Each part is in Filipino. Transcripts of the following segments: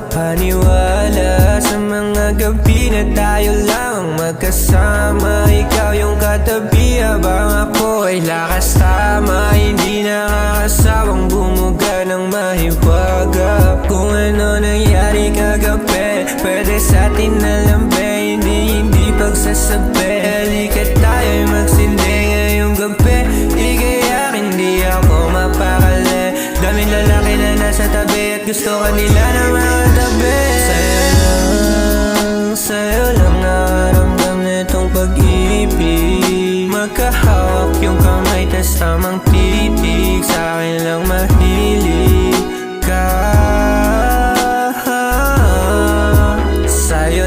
mapaniwala sa mga gabi na tayo lang ang magkasama. Ikaw yung katabi habang ako ay lakas tama. Hindi nakakasawang bumuga ng mahiwaga. Kung ano nangyari kagabi, pwede sa atin na lambe, hindi pagsasabi. Halika tayo'y magsiling ngayong gabi, ikaya hindi ako mapakali. Daming lalaki na nasa tabi at gusto kanila na makatabi. Sa'yo lang nakaramdam nitong pag-ibig. Magkahawak yung kamay tas tamang titig, sa'kin lang mahilig ka. Sa'yo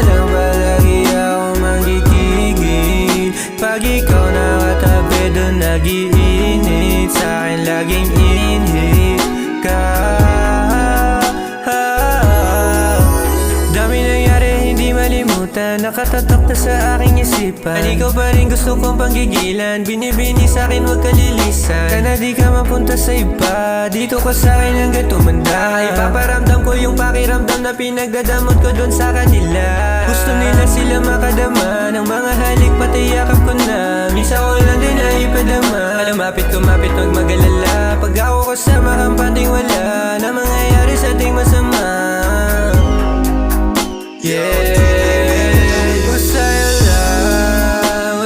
lang palagi ako magkikigil. Pag ikaw nakatabi doon nag-iinit, sa'kin laging inhit ka. Dami nangyari hindi malimutan, nakatatak na sa aking isipan. Ikaw pa rin gusto kong panggigilan, binibini sa'kin huwag kalilisan. Sana di ka mapunta sa iba, dito ka sa'kin hanggang tumanda. Ipaparamdam ko yung pakiramdam na pinagdadamot ko doon sa kanila. Gusto nila sila makadama ng mga halik pati yakap ko na. Misa ko lang din na ipadama. Lumapit huwag mag-alala, pag ako kasama kang panting wala na mangyayari sa ating masama.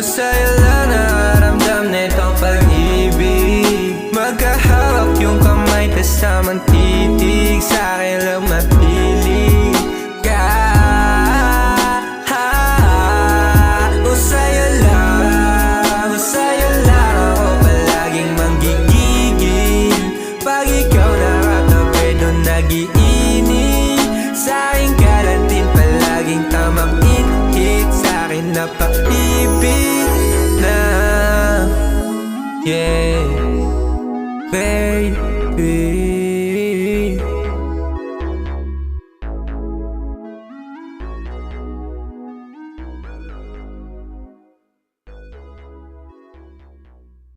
Sa'yo lang nakaramdam na itong pag-ibig. Magkahawak yung kamay tas tamang titig, sa'kin lang mahilig ka. Sa'yo lang ako palaging manggigigil. Pag ikaw nakatabi doon nag-iinit, sa'kin ka lang din palaging tamang inhit, sa'kin na pag-ibig na. Yeah.